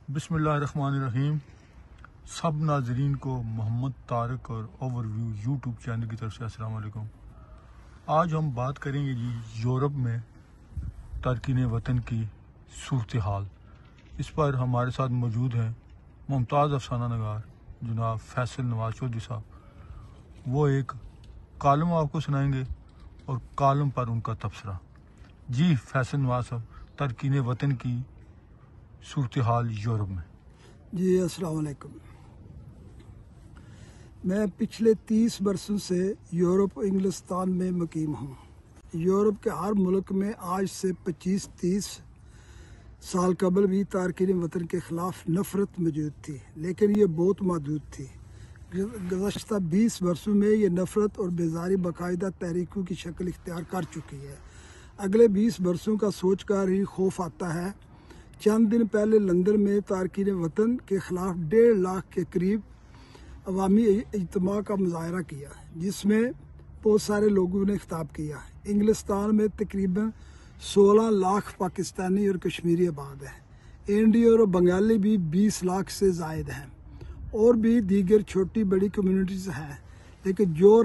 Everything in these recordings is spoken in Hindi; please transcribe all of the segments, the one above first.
बिस्मिल्लाहिर्रहमानिर्रहीम। सब नाजरीन को मोहम्मद तारिक और ओवरव्यू यूट्यूब चैनल की तरफ से अस्सलाम वालेकुम। आज हम बात करेंगे जी यूरोप में तारकीन वतन की सूरत हाल। इस पर हमारे साथ मौजूद हैं मुमताज़ अफसाना नगार जनाब फैसल नवाज चौधरी साहब। वो एक कॉलम आपको सुनाएंगे और कॉलम पर उनका तबसरा। जी फैसल नवाज साहब, तारकीन वतन की सूरत हाल यूरोप में। जी अस्सलाम वालेकुम। मैं पिछले 30 बरसों से यूरोप इंग्लिस्तान में मुकीम हूँ। यूरोप के हर मुल्क में आज से 25-30 साल कबल भी तारकीन वतन के ख़िलाफ़ नफ़रत मौजूद थी, लेकिन ये बहुत महदूद थी। गुज़श्ता 20 बरसों में ये नफ़रत और बेजारी बाकायदा तहरीकों की शक्ल इख्तियार कर चुकी है। अगले 20 बरसों का सोच कर ही खौफ आता है। चंद दिन पहले लंदन में तारकीन वतन के ख़िलाफ़ 1.5 लाख के करीब अवामी इज्तिमा का मुजाहरा किया, जिसमें बहुत सारे लोगों ने खिताब किया। इंग्लिस्तान में तकरीबन 16 लाख पाकिस्तानी और कश्मीरी आबाद हैं। इंडियन और बंगाली भी 20 लाख से ज़ायद हैं, और भी दीगर छोटी बड़ी कम्युनिटीज़ हैं। लेकिन जो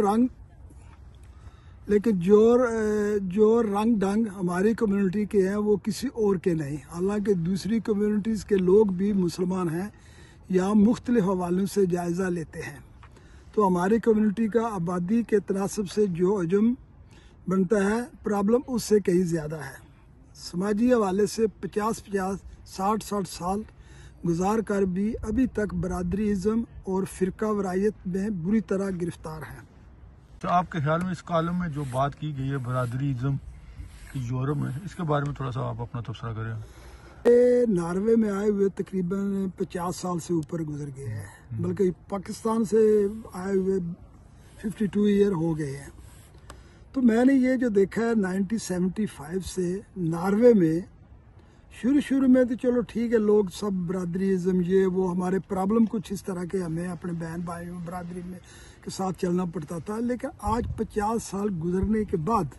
रंग ढंग हमारी कम्युनिटी के हैं वो किसी और के नहीं। हालांकि दूसरी कम्युनिटीज़ के लोग भी मुसलमान हैं या मुख्तलिफ हवालों से जायज़ा लेते हैं, तो हमारी कम्युनिटी का आबादी के तनासब से जो हजम बनता है, प्रॉब्लम उससे कहीं ज़्यादा है। समाजी हवाले से 50-50, 60-60 साल गुजार कर भी अभी तक बरादरीज़म और फ़िरका वरायत में बुरी तरह गिरफ्तार हैं। तो आपके ख्याल में इस कॉलम में जो बात की गई है बरादरीज़म की यूरोप में, इसके बारे में थोड़ा सा आप अपना तबसरा करें। नॉर्वे में आए हुए तकरीबन 50 साल से ऊपर गुजर गए हैं, बल्कि पाकिस्तान से आए हुए 52 ईयर हो गए हैं। तो मैंने ये जो देखा है 1975 से नॉर्वे में, शुरू में तो चलो ठीक है, लोग सब बरादरीज़म ये वो, हमारे प्रॉब्लम कुछ इस तरह के, हमें अपने बहन भाइयों बरादरी में के साथ चलना पड़ता था। लेकिन आज 50 साल गुजरने के बाद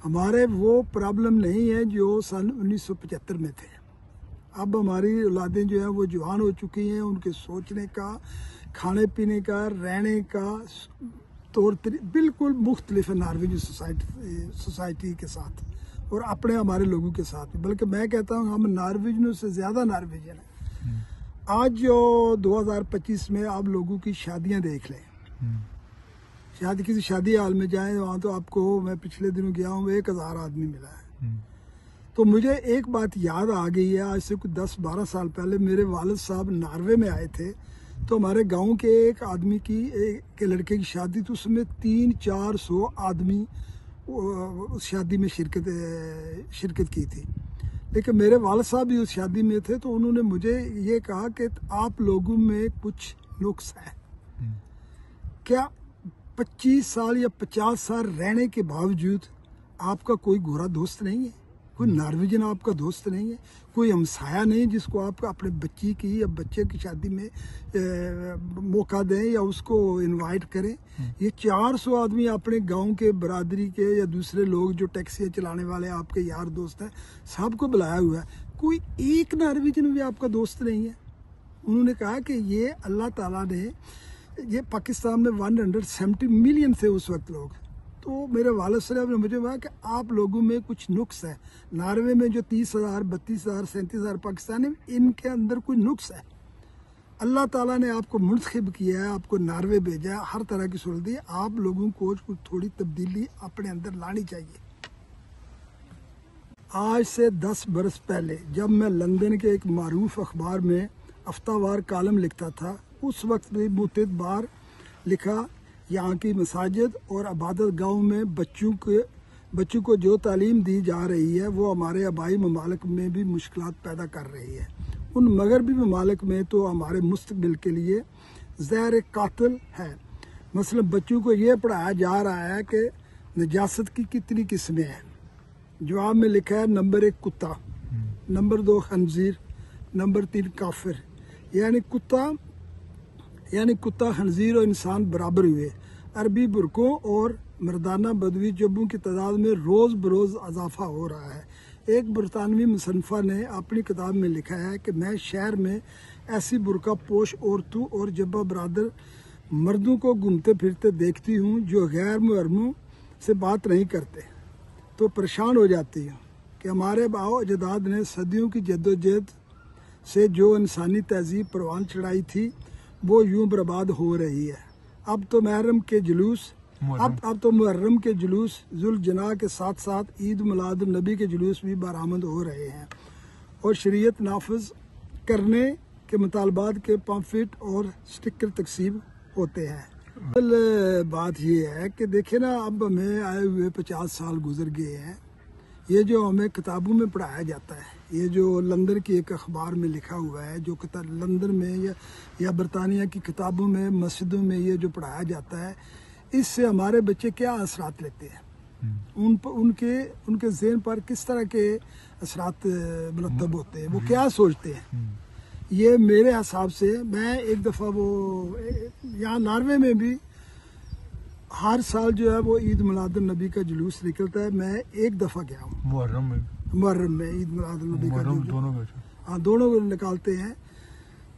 हमारे वो प्रॉब्लम नहीं है जो सन 1975 में थे। अब हमारी औलादें जो हैं वो जवान हो चुकी हैं, उनके सोचने का, खाने पीने का, रहने का तौर तरीका बिल्कुल मुख्तलिफ है नॉर्वेजी सोसाइटी के साथ और अपने हमारे लोगों के साथ। बल्कि मैं कहता हूँ हम नॉर्वेजियनों से ज़्यादा नॉर्वेजियन हैं। आज जो 2025 में आप लोगों की शादियाँ देख लें, किसी शादी हाल में जाएं, वहाँ तो आपको, मैं पिछले दिनों गया हूँ, 1000 आदमी मिला है। तो मुझे एक बात याद आ गई है। आज से कुछ 10-12 साल पहले मेरे वालिद साहब नॉर्वे में आए थे, तो हमारे गांव के एक आदमी के लड़के की शादी, तो उसमें 300-400 आदमी उस शादी में शिरकत की थी। लेकिन मेरे वालिद साहब भी उस शादी में थे, तो उन्होंने मुझे ये कहा कि आप लोगों में कुछ नुक्स है क्या? 25 साल या 50 साल रहने के बावजूद आपका कोई गोरा दोस्त नहीं है, कोई नॉर्वेजियन आपका दोस्त नहीं है, कोई हमसाया नहीं जिसको आप अपने बच्ची की या बच्चे की शादी में मौका दें या उसको इनवाइट करें। ये 400 आदमी अपने गांव के बरादरी के या दूसरे लोग जो टैक्सियाँ चलाने वाले आपके यार दोस्त हैं, सबको बुलाया हुआ है। कोई एक नॉर्वेजियन भी आपका दोस्त नहीं है। उन्होंने कहा कि ये अल्लाह ताला ने, ये पाकिस्तान में 170 मिलियन थे उस वक्त लोग। तो मेरे वालिद साहब ने मुझे कहा कि आप लोगों में कुछ नुक्स है। नॉर्वे में जो 30,000, 32,000, 37,000 पाकिस्तानी, इनके अंदर कोई नुक्स है। अल्लाह ताला ने आपको मुंतखब किया है, आपको नॉर्वे भेजा है, हर तरह की सहूलत दी। आप लोगों को कुछ थोड़ी तब्दीली अपने अंदर लानी चाहिए। आज से 10 बरस पहले जब मैं लंदन के एक मारूफ अखबार में हफ्तावार कॉलम लिखता था, उस वक्त भी मुतअद्दिद बार लिखा, यहाँ की मसाजिद और इबादत गाहों में बच्चों को जो तालीम दी जा रही है वो हमारे आबाई ममालिक में भी मुश्किलात पैदा कर रही है। उन मगरबी ममालिक में तो हमारे मुस्तकबिल के लिए ज़हर कातिल है। मसलन बच्चों को ये पढ़ाया जा रहा है कि नजासत की कितनी किस्में हैं। जवाब में लिखा है नंबर 1 कुत्ता, नंबर 2 खंजीर, नंबर 3 काफिर। यानी कुत्ता, खंजीर और इंसान बराबर हुए। अरबी बुरकों और मर्दाना बदवी जब्बों की तादाद में रोज़ बरोज़ इजाफा हो रहा है। एक बरतानवी मुसन्फ़ा ने अपनी किताब में लिखा है कि मैं शहर में ऐसी बुरका पोश औरतों और जब्बा बरादर मर्दों को घूमते फिरते देखती हूँ जो गैर मुहर्रमों से बात नहीं करते, तो परेशान हो जाती हूँ कि हमारे बाओ अजदाद ने सदियों की जद्दोजहद से जो इंसानी तहजीब परवान चढ़ाई थी वो यूं बर्बाद हो रही है। अब तो मुहर्रम के जुलूस जुल्जना के साथ साथ ईद मिलाद नबी के जुलूस भी बरामद हो रहे हैं और शरीयत नाफिज करने के मुतालबात के पम्फलेट और स्टिकर तकसीम होते हैं। बात ये है कि देखिए ना, अब हमें आए हुए 50 साल गुजर गए हैं। ये जो हमें किताबों में पढ़ाया जाता है, ये जो लंदन की एक अखबार में लिखा हुआ है, जो लंदन में या बरतानिया की किताबों में मस्जिदों में ये जो पढ़ाया जाता है, इससे हमारे बच्चे क्या असरात लेते हैं, उनके ज़हन पर किस तरह के असरात मुरतब होते हैं, वो क्या सोचते हैं। ये मेरे हिसाब से, मैं एक दफ़ा वो यहाँ नॉर्वे में भी हर साल जो है वो ईद मिलाद नबी का जुलूस निकलता है। मैं एक दफ़ा गया हूँ मुहर्रम में ईद मिलाद नबी का जुलूस, हाँ दोनों को निकालते हैं।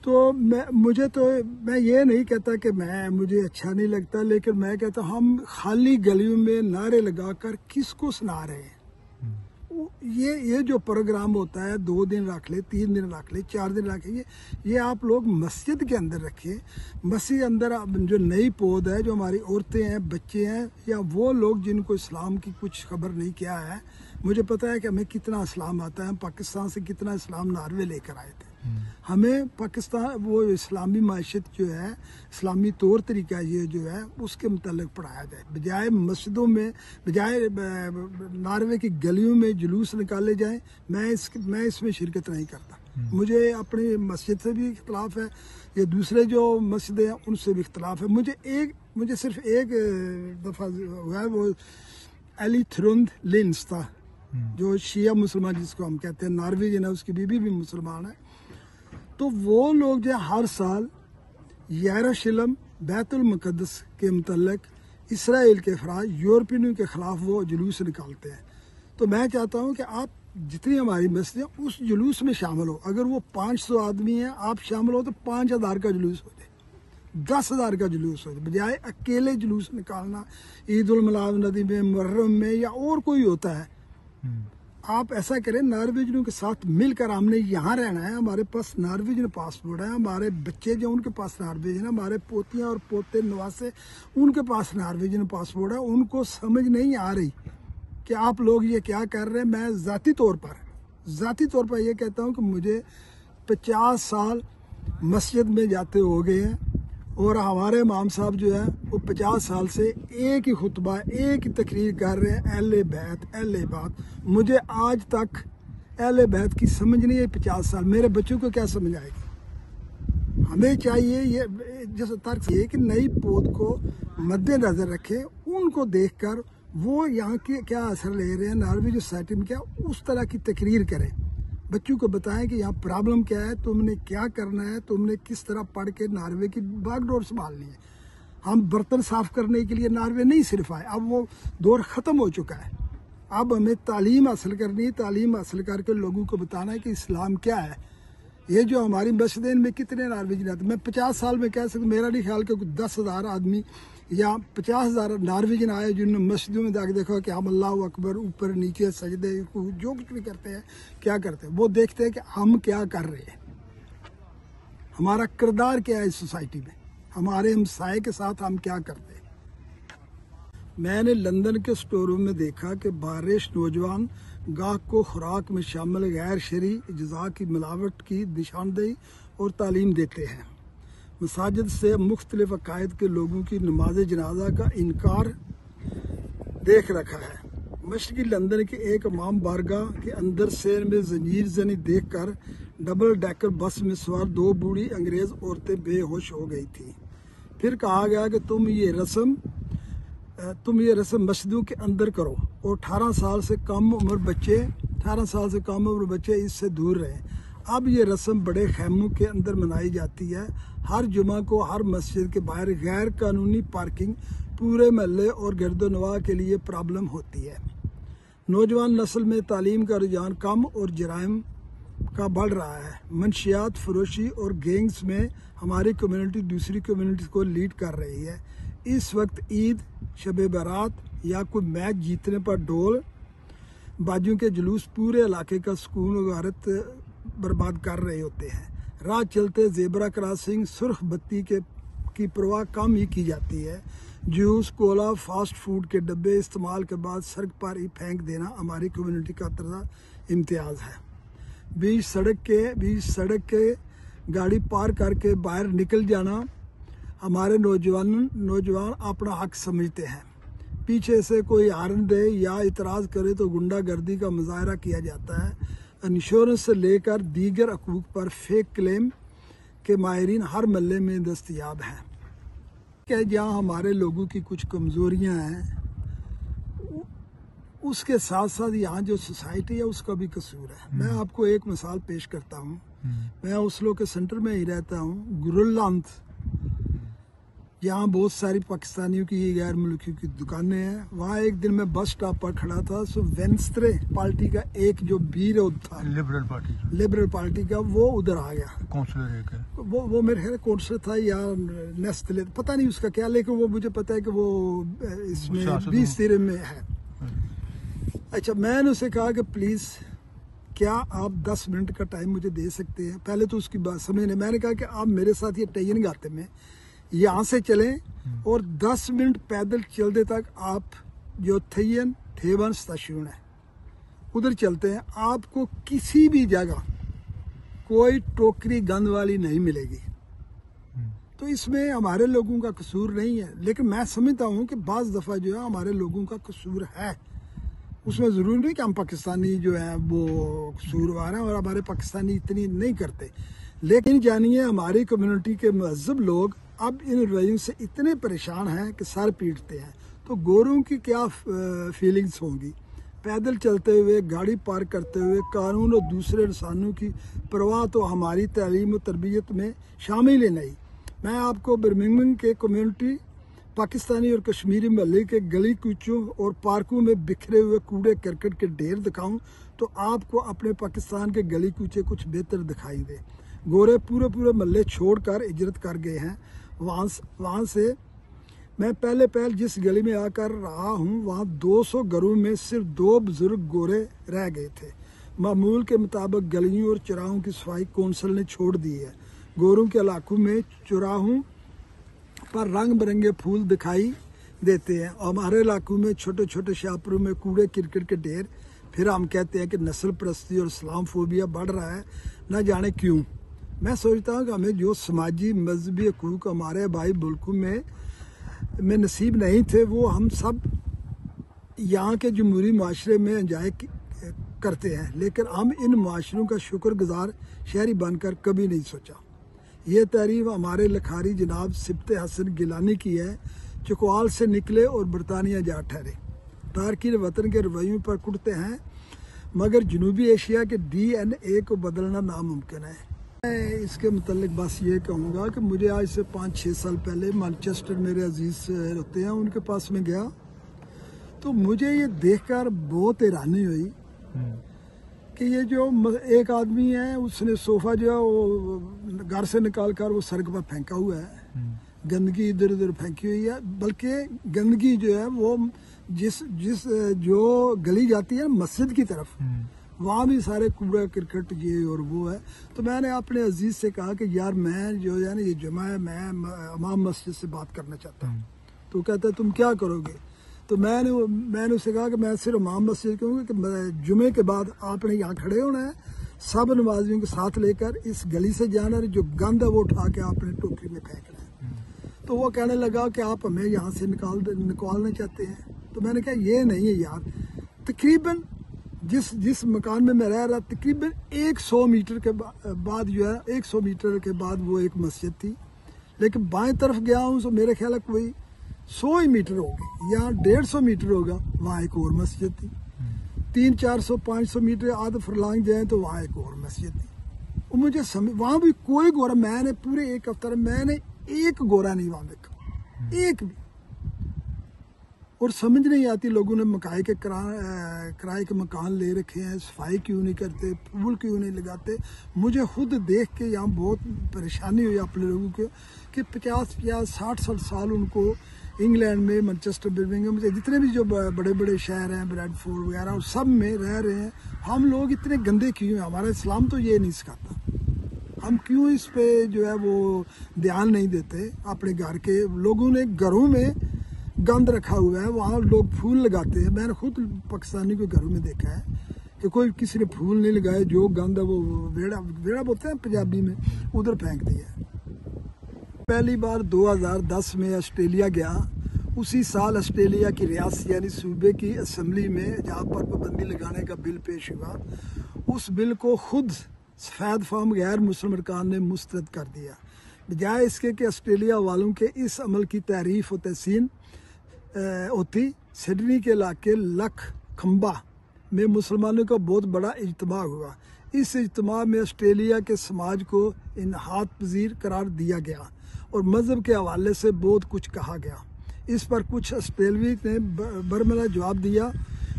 तो मैं ये नहीं कहता कि मुझे अच्छा नहीं लगता, लेकिन मैं कहता हम खाली गलियों में नारे लगाकर किसको सुना रहे हैं। ये जो प्रोग्राम होता है 2 दिन रख ले, 3 दिन रख ले, 4 दिन रख ले, ये आप लोग मस्जिद के अंदर रखिए। मस्जिद के अंदर जो नई पौध है, जो हमारी औरतें हैं, बच्चे हैं, या वो लोग जिनको इस्लाम की कुछ खबर नहीं क्या है। मुझे पता है कि हमें कितना इस्लाम आता है, हम पाकिस्तान से कितना इस्लाम नॉर्वे लेकर आए थे। हमें पाकिस्तान वो इस्लामी माशत जो है, इस्लामी तौर तरीका ये जो है, उसके मुतालिक पढ़ाया जाए, बजाय मस्जिदों में, बजाय नॉर्वे की गलियों में जुलूस निकाले जाए। मैं इसमें शिरकत नहीं करता। मुझे अपनी मस्जिद से भी इख्तलाफ है, या दूसरे जो मस्जिदें हैं उनसे भी इख्तलाफ है। मुझे सिर्फ एक दफ़ा हुआ है, वो एली थ्रुंद लिंस था, जो शिया मुसलमान जिसको हम कहते हैं, नॉर्वेजियन है, उसकी बीवी भी मुसलमान है। तो वो लोग जो हर साल यरूशलेम बैतुल मुक़द्दस के मुतल्लिक़ इसराइल के खिलाफ, यूरोपियनों के ख़िलाफ़ वो जुलूस निकालते हैं। तो मैं चाहता हूँ कि आप जितनी हमारी मस्जिद है उस जुलूस में शामिल हो। अगर वो 500 आदमी हैं, आप शामिल हो, तो 5000 का जुलूस हो जाए, 10,000 का जुलूस हो जाए, बजाय अकेले जुलूस निकालना ईद उल मिलाद नबी में, मुहर्रम में, या और कोई होता है। आप ऐसा करें, नॉर्वेजियनों के साथ मिलकर हमने यहाँ रहना है। हमारे पास नॉर्वेजियन पासपोर्ट है, हमारे बच्चे जो उनके पास नॉर्वेजियन है, हमारे पोतियाँ और पोते नवासे उनके पास नॉर्वेजियन पासपोर्ट है। उनको समझ नहीं आ रही कि आप लोग ये क्या कर रहे हैं। मैं ज़ाती तौर पर ये कहता हूँ कि मुझे 50 साल मस्जिद में जाते हो गए हैं, और हमारे इमाम साहब जो है वो 50 साल से एक ही खुतबा, एक ही तकरीर कर रहे हैं, अहले बैत। मुझे आज तक अहले बैत की समझ नहीं है। 50 साल मेरे बच्चों को क्या समझ आएगी। हमें चाहिए ये जैसे तर्क ये कि नई पौध को मद्देनजर रखें, उनको देखकर वो यहाँ के क्या असर ले रहे हैं, नॉर्वे जो सोसाइटी में क्या, उस तरह की तकरीर करें। बच्चों को बताएं कि यहाँ प्रॉब्लम क्या है, तुमने क्या करना है, तुमने किस तरह पढ़ के नॉर्वे की बागडोर संभालनी है। हम बर्तन साफ करने के लिए नॉर्वे नहीं सिर्फ आए, अब वो दौर ख़त्म हो चुका है। अब हमें तालीम हासिल करनी है, तालीम हासिल करके लोगों को बताना है कि इस्लाम क्या है। ये जो हमारी मस्जिदें में कितने नॉर्वेजियन आते, मैं 50 साल में कह सकता, मेरा नहीं ख्याल कि 10,000 आदमी या 50,000 नॉर्वेजियन आए जिन्होंने मस्जिदों में जाके देखा कि हम अल्लाह अकबर, ऊपर नीचे सजदे, जो कुछ भी करते हैं, क्या करते हैं, वो देखते हैं कि हम क्या कर रहे हैं, हमारा किरदार क्या है इस सोसाइटी में, हमारे हमसाए के साथ हम क्या करते हैं। मैंने लंदन के स्टोरों में देखा कि बारिश नौजवान गाहक को खुराक में शामिल गैर शरई अज्जा की मिलावट की निशानदेही और तालीम देते हैं। मसाजिद से मुख्तलिफ अकायद के लोगों की नमाज जनाजा का इनकार देख रखा है। मशरकी लंदन के एक इमाम बारगाह के अंदर सेल में जंजीर जनी देख कर डबल डेकर बस में सवार 2 बूढ़ी अंग्रेज औरतें बेहोश हो गई थी। फिर कहा गया कि तुम ये रस्म मस्जिदों के अंदर करो और 18 साल से कम उम्र बच्चे इससे दूर रहें। अब ये रस्म बड़े खैमों के अंदर मनाई जाती है। हर जुमा को हर मस्जिद के बाहर गैर कानूनी पार्किंग पूरे महल्ले और गर्दोनवाह के लिए प्रॉब्लम होती है। नौजवान नस्ल में तालीम का रुझान कम और जराइम का बढ़ रहा है। मंशियात फरोशी और गैंग्स में हमारी कम्युनिटी दूसरी कम्युनिटी को लीड कर रही है। इस वक्त ईद, शब बारात या कोई मैच जीतने पर ढोल बाजू के जुलूस पूरे इलाके का सुकून और गारत बर्बाद कर रहे होते हैं। राह चलते जेबरा क्रॉसिंग सुर्ख बत्ती की परवाह कम ही की जाती है। जूस, कोला, फास्ट फूड के डब्बे इस्तेमाल के बाद सड़क पर ही फेंक देना हमारी कम्युनिटी का तर्जा इम्तियाज है। बीच सड़क के गाड़ी पार करके बाहर निकल जाना हमारे नौजवान अपना हक समझते हैं। पीछे से कोई हार्न दे या इतराज़ करे तो गुंडागर्दी का मुजाहरा किया जाता है। इंश्योरेंस से लेकर दीगर हकूक़ पर फेक क्लेम के माहिरीन हर महल्ले में दस्तयाब हैं। कि जहाँ हमारे लोगों की कुछ कमज़ोरियाँ हैं, उसके साथ साथ यहाँ जो सोसाइटी है उसका भी कसूर है। मैं आपको एक मिसाल पेश करता हूँ। मैं ओस्लो के सेंटर में ही रहता हूँ। गुरुलांत, यहाँ बहुत सारी पाकिस्तानियों की गैर मुल्कियों की दुकानें हैं। वहाँ एक दिन मैं बस स्टॉप पर खड़ा था, सो वेंस्ट्रे पार्टी का एक जो विरोध था, लिबरल पार्टी का, वो उधर आ गया। काउंसलर एक है वो मेरे ख्याल काउंसलर था या नेस्ले, पता नहीं उसका क्या, लेकिन वो मुझे पता है कि वो इसमें 20 तिरे में है। अच्छा, मैंने उसे कहा कि प्लीज़ क्या आप 10 मिनट का टाइम मुझे दे सकते हैं। पहले तो उसकी बात समझने, मैंने कहा कि आप मेरे साथ ये टयन गाते में यहाँ से चलें और 10 मिनट पैदल चलते तक आप जो थयन थेवन स्टेशन है उधर चलते हैं। आपको किसी भी जगह कोई टोकरी गंद वाली नहीं मिलेगी। तो इसमें हमारे लोगों का कसूर नहीं है, लेकिन मैं समझता हूँ कि बाज़ दफ़ा जो है हमारे लोगों का कसूर है। उसमें ज़रूरी नहीं कि हम पाकिस्तानी जो है वो कसूरवार हैं और हमारे पाकिस्तानी इतनी नहीं करते। लेकिन जानिए, हमारी कम्युनिटी के महज़ब लोग अब इन रवैयों से इतने परेशान हैं कि सर पीटते हैं। तो गोरों की क्या फीलिंग्स होंगी? पैदल चलते हुए, गाड़ी पार करते हुए, कानून और दूसरे इंसानों की परवाह तो हमारी तालीम और तरबियत में शामिल ही नहीं। मैं आपको बर्मिंघम के कम्युनिटी पाकिस्तानी और कश्मीरी महल्ले के गली कूचों और पार्कों में बिखरे हुए कूड़े करकट के ढेर दिखाऊं तो आपको अपने पाकिस्तान के गली कूचे कुछ बेहतर दिखाई दे। गोरे पूरे महल्ले छोड़कर हिजरत कर गए हैं। वहाँ से मैं पहले जिस गली में आकर रहा हूँ, वहाँ 200 घरों में सिर्फ 2 बुजुर्ग गोरे रह गए थे। मामूल के मुताबिक गलियों और चौराहों की सफाई कौंसिल ने छोड़ दी है। गोरों के इलाकों में चौराहों पर रंग बिरंगे फूल दिखाई देते हैं। हमारे इलाकों में छोटे छोटे शाहपुरों में कूड़े क्रिकेट के ढेर। फिर हम कहते हैं कि नस्ल परस्ती और इस्लाम फोबिया बढ़ रहा है, न जाने क्यों। मैं सोचता हूँ कि हमें जो समाजी मजहबी हकूक़ हमारे भाई मुल्कों में नसीब नहीं थे, वो हम सब यहाँ के जमहूरी माशरे में एंजॉय करते हैं, लेकिन हम इन माशरों का शुक्रगुजार शहरी बनकर कभी नहीं सोचा। ये तारीफ हमारे लखारी जनाब सिब्ते हसन गिलानी की है, चुकवाल से निकले और बरतानिया जा ठहरे। तारकीन वतन के रवैयों पर कुटते हैं, मगर जनूबी एशिया के DNA को बदलना नामुमकिन है। मैं इसके मुतल्लिक बस ये कहूँगा कि मुझे आज से 5-6 साल पहले मैनचेस्टर मेरे अजीज़ होते हैं, उनके पास में गया तो मुझे ये देखकर बहुत हैरानी हुई कि ये जो एक आदमी है, उसने सोफ़ा जो है वो घर से निकाल कर वो सड़क पर फेंका हुआ है। गंदगी इधर उधर फेंकी हुई है, बल्कि गंदगी जो है वो जिस जो गली जाती है मस्जिद की तरफ, वहाँ भी सारे कूड़ा क्रिकेट ये और वो है। तो मैंने अपने अजीज़ से कहा कि यार मैं जो है ना ये जुमा है, मैं इमाम मस्जिद से बात करना चाहता हूँ। तो कहता है तुम क्या करोगे? तो मैंने उससे कहा कि मैं सिर्फ इमाम मस्जिद कहूँगा कि जुमे के बाद आपने यहाँ खड़े होना है, सब नमाजियों के साथ लेकर इस गली से जाना है, जो गंद है वो उठा के आपने टोकरी में फेंकना है। तो वो कहने लगा कि आप हमें यहाँ से निकालना चाहते हैं। तो मैंने कहा ये नहीं है यार, तकरीबन जिस मकान में मैं रह रहा, तकरीबन 100 मीटर के बाद जो है 100 मीटर के बाद वो एक मस्जिद थी, लेकिन बाएं तरफ गया हूँ तो मेरे ख्याल कोई 100 ही मीटर होगी या 150 मीटर होगा, वहाँ एक और मस्जिद थी। 300-400-500 मीटर आधा फरलांग जाए तो वहाँ एक और मस्जिद थी। और मुझे वहाँ भी कोई गोरा, मैंने पूरे एक हफ्ते मैंने एक गोरा नहीं वहाँ देखा, एक भी। और समझ नहीं आती, लोगों ने किराए के मकान ले रखे हैं, सफाई क्यों नहीं करते, फूल क्यों नहीं लगाते। मुझे खुद देख के यहाँ बहुत परेशानी हुई अपने लोगों को कि 50-60 साल उनको इंग्लैंड में, मैनचेस्टर, बर्मिंघम में, जितने भी जो बड़े बड़े शहर हैं, ब्रैडफोर्ड वगैरह, और सब में रह रहे हैं। हम लोग इतने गंदे क्यों हैं? हमारा इस्लाम तो ये नहीं सिखाता। हम क्यों इस पे जो है वो ध्यान नहीं देते? अपने घर के लोगों ने घरों में गंद रखा हुआ है, वहाँ लोग फूल लगाते हैं। मैंने खुद पाकिस्तानी के घरों में देखा है कि कोई किसी ने फूल नहीं लगाए, जो गंद है वो वेड़ा बोलते हैं पंजाबी में, उधर फेंक दिया। पहली बार 2010 में ऑस्ट्रेलिया गया। उसी साल ऑस्ट्रेलिया की रियासत यानी सूबे की असम्बली में जहाँ पर पाबंदी लगाने का बिल पेश हुआ, उस बिल को खुद सफ़ेद फार्म गैर मुस्लिम अरकान ने मुस्तरद कर दिया। बजाय इसके कि ऑस्ट्रेलिया वालों के इस अमल की तारीफ और तहसीन होती, सिडनी के इलाके लखखंबा में मुसलमानों का बहुत बड़ा इज्तिमा हुआ। इस इज्तिमा में ऑस्ट्रेलिया के समाज को इन्हात पजीर करार दिया गया और मज़हब के हवाले से बहुत कुछ कहा गया। इस पर कुछ ऑस्ट्रेलियाई ने बरमला जवाब दिया,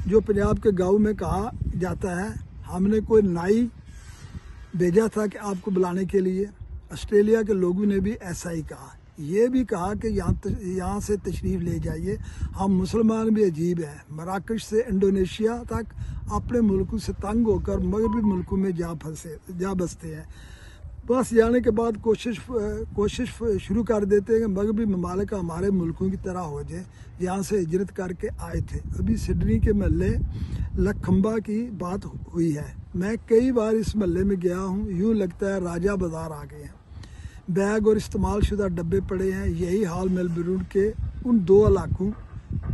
जो पंजाब के गाँव में कहा जाता है, हमने कोई नाई भेजा था कि आपको बुलाने के लिए। ऑस्ट्रेलिया के लोगों ने भी ऐसा ही कहा। ये भी कहा कि यहाँ से तशरीफ़ ले जाइए, हम मुसलमान भी अजीब हैं। मराकश से इंडोनेशिया तक अपने मुल्कों से तंग होकर मगरबी मुल्कों में जा बसते हैं। बस जाने के बाद कोशिश शुरू कर देते हैं कि मगरबी ममालिक हमारे मुल्कों की तरह हो जाए, यहाँ से हिजरत करके आए थे। अभी सिडनी के महल्ले लखखंबा की बात हुई है। मैं कई बार इस महल्ले में गया हूँ, यूँ लगता है राजा बाजार आ गए हैं। बैग और इस्तेमाल शुदा डब्बे पड़े हैं। यही हाल मेलबर्न के उन 2 इलाकों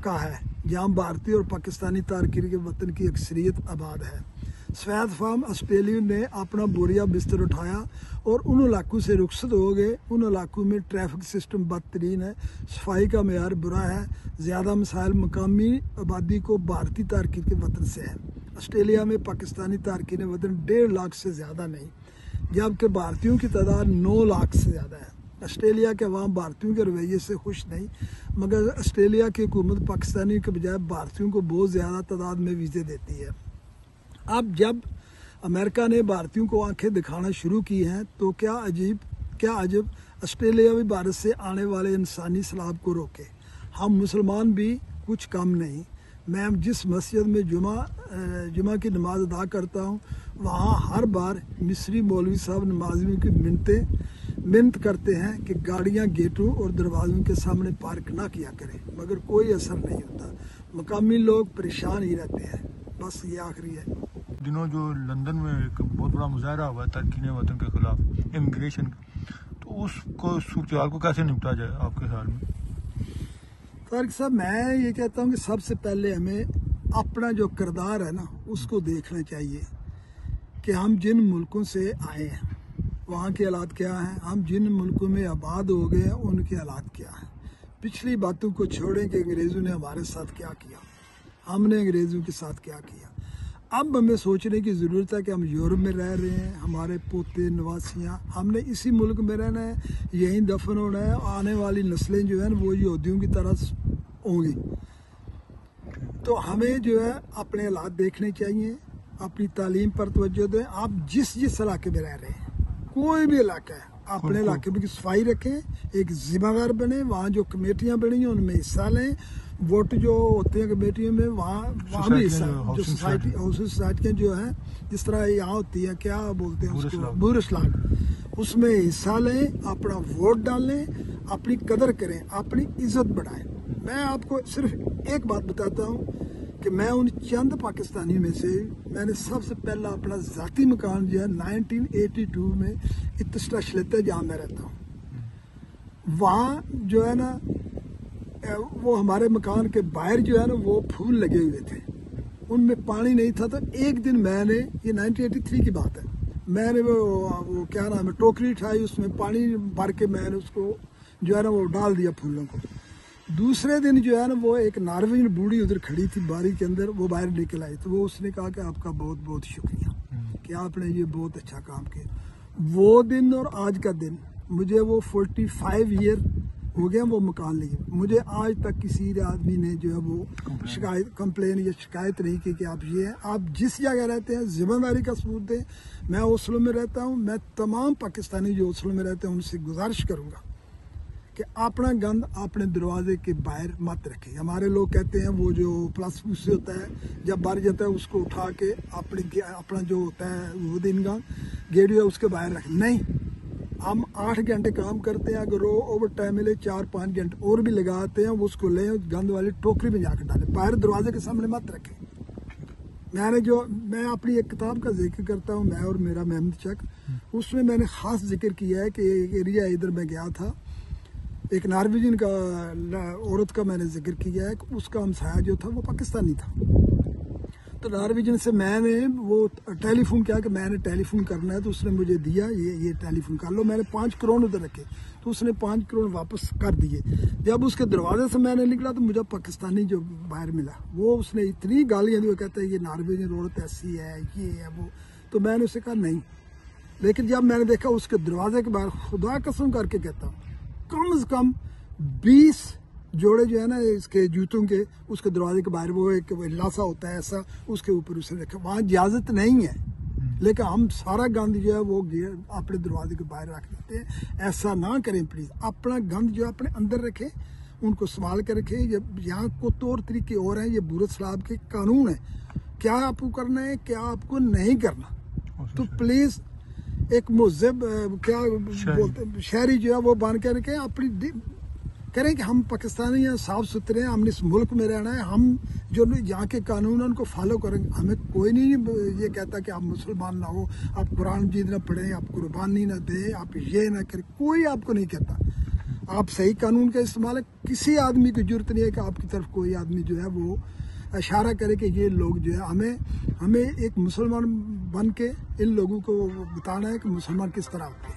का है जहाँ भारतीय और पाकिस्तानी तारकीन के वतन की अक्सरियत आबाद है। सफ़ेद फार्म ऑस्ट्रेलिया ने अपना बोरिया बिस्तर उठाया और उन इलाकों से रुखसत हो गए। उन इलाकों में ट्रैफिक सिस्टम बदतरीन है, सफाई का मेयार बुरा है, ज़्यादा मसाइल मकामी आबादी को भारतीय तारकीन के वतन से है। ऑस्ट्रेलिया में पाकिस्तानी तारकीन वतन 1.5 लाख से ज़्यादा नहीं, जबकि भारतीयों की तादाद 9 लाख से ज़्यादा है। ऑस्ट्रेलिया के अवाम भारतीयों के रवैये से खुश नहीं, मगर ऑस्ट्रेलिया की हुकूमत पाकिस्तानियों के बजाय भारतीयों को बहुत ज़्यादा तादाद में वीज़े देती है। अब जब अमेरिका ने भारतीयों को आंखें दिखाना शुरू की हैं, तो क्या अजब ऑस्ट्रेलिया भी भारत से आने वाले इंसानी सैलाब को रोके। हम मुसलमान भी कुछ कम नहीं। मैं जिस मस्जिद में जुमा की नमाज अदा करता हूँ, वहाँ हर बार मिस्री मौलवी साहब नमाजियों की मिन्नत करते हैं कि गाड़ियाँ गेटों और दरवाज़ों के सामने पार्क ना किया करें, मगर कोई असर नहीं होता। मकामी लोग परेशान ही रहते हैं। बस ये आखिरी है। दिनों जो लंदन में एक बहुत बड़ा मुजाहरा हुआ है तारकीन वतन के खिलाफ इमिग्रेशन, तो उसको सूरत को कैसे निपटा जाए आपके ख्याल में? तारिक साहब, मैं ये कहता हूँ कि सबसे पहले हमें अपना जो किरदार है ना, उसको देखना चाहिए कि हम जिन मुल्कों से आए हैं वहाँ के हालात क्या हैं, हम जिन मुल्कों में आबाद हो गए हैं उनके हालात क्या हैं। पिछली बातों को छोड़ें कि अंग्रेज़ों ने हमारे साथ क्या किया, हमने अंग्रेज़ों के साथ क्या किया। अब हमें सोचने की ज़रूरत है कि हम यूरोप में रह रहे हैं, हमारे पोते नवासियाँ, हमने इसी मुल्क में रहना है, यहीं दफन होना है। आने वाली नस्लें जो है वो यहूदियों की तरह होंगी। तो हमें जो है अपने हालात देखने चाहिए, अपनी तालीम पर तवज्जो दें। आप जिस इलाके में रह रहे हैं, कोई भी इलाका है, अपने इलाके में सफाई रखें, एक जिम्मेदार बने। वहाँ जो कमेटियाँ बनी हैं उनमें हिस्सा लें। वोट जो होते हैं कमेटियों में, वहाँ भी हिस्सा, जो सोसाइटियाँ जो हैं, जिस तरह यहाँ होती है, क्या बोलते हैं उसको, बुरस्लाग, उसमें हिस्सा लें, अपना वोट डालें, अपनी कदर करें, अपनी इज्जत बढ़ाएं। मैं आपको सिर्फ एक बात बताता हूँ कि मैं उन चंद पाकिस्तानी में से, मैंने सबसे पहला अपना ज़ाती मकान जो है 1982 में इत्तस्टा शलेता जहाँ मैं रहता हूँ, वहाँ जो है ना, वो हमारे मकान के बाहर जो है ना वो फूल लगे हुए थे, उनमें पानी नहीं था। तो एक दिन मैंने, ये 1983 की बात है, मैंने वो क्या नाम है, टोकरी उठाई, उसमें पानी भर के मैंने उसको जो है ना वो डाल दिया फूलों को। दूसरे दिन जो है ना वो एक नार्वेजियन बूढ़ी उधर खड़ी थी बारी के अंदर, वो बाहर निकल आई, तो वो उसने कहा कि आपका बहुत बहुत शुक्रिया कि आपने ये बहुत अच्छा काम किया। वो दिन और आज का दिन मुझे वो 45 ईयर हो गया, वो मकान लिए। मुझे आज तक किसी आदमी ने जो है वो शिकायत कंप्लेन या शिकायत नहीं की कि आप ये हैं। आप जिस जगह रहते हैं जिम्मेदारी का सबूत दें। मैं ओस्लो में रहता हूँ, मैं तमाम पाकिस्तानी जो ओस्लो में रहते हैं उनसे गुजारिश करूँगा कि अपना गंद अपने दरवाजे के बाहर मत रखें। हमारे लोग कहते हैं वो जो प्लास्टिक से होता है जब बाहर जाता है उसको उठा के अपना जो होता है वो दिन का गेट है उसके बाहर रखें। नहीं, हम 8 घंटे काम करते हैं, अगर ओवर टाइम मिले 4-5 घंटे और भी लगाते हैं, उसको ले गंद वाली टोकरी में जाकर डालें, बाहर दरवाजे के सामने मत रखें। मैं अपनी एक किताब का जिक्र करता हूँ, मैं और मेरा मेहमद चक, उसमें मैंने खास जिक्र किया है कि एक एरिया इधर मैं गया था, एक नॉर्वेजियन का औरत का मैंने जिक्र किया है कि उसका हमसाया जो था वो पाकिस्तानी था। तो नॉर्वेजियन से मैंने वो टेलीफोन किया कि मैंने टेलीफोन करना है, तो उसने मुझे दिया ये टेलीफोन कर लो। मैंने 5 करोड़ उधर रखे, तो उसने 5 करोड़ वापस कर दिए। जब उसके दरवाजे से मैंने निकला तो मुझे पाकिस्तानी जो बाहर मिला, वो उसने इतनी गालियाँ दी, वो कहता है ये नॉर्वेजियन औरत ऐसी है, ये है वो। तो मैंने उसे कहा नहीं, लेकिन जब मैंने देखा उसके दरवाजे के बाहर, खुदा कसम करके कहता हूँ कम से कम 20 जोड़े जो है ना इसके जूतों के उसके दरवाजे के बाहर वो एक लासा होता है ऐसा, उसके ऊपर उसने रखा। वहाँ इजाजत नहीं है, लेकिन हम सारा गंद जो है वो अपने दरवाजे के बाहर रख देते हैं। ऐसा ना करें प्लीज। अपना गंद जो है अपने अंदर रखें, उनको संभाल कर रखें। यहाँ को तौर तरीके और हैं, ये बुरत सलाब के कानून है, क्या आपको करना है क्या आपको नहीं करना। तो प्लीज एक मुहज़्ज़ब क्या बोलते शहरी जो है वो बन कर के अपनी करें कि हम पाकिस्तानी हैं, साफ सुथरे हैं, हमने इस मुल्क में रहना है, हम जो यहाँ के कानून हैं उनको फॉलो करेंगे। हमें कोई नहीं ये कहता कि आप मुसलमान ना हो, आप कुरान मजीद ना पढ़ें, आप कुर्बानी ना दें, आप ये ना करें, कोई आपको नहीं कहता। आप सही कानून का इस्तेमाल है। किसी आदमी की जरूरत नहीं है कि आपकी तरफ कोई आदमी जो है वो इशारा करे कि ये लोग जो है हमें एक मुसलमान बन के इन लोगों को बताना है कि मुसलमान किस तरह होते हैं।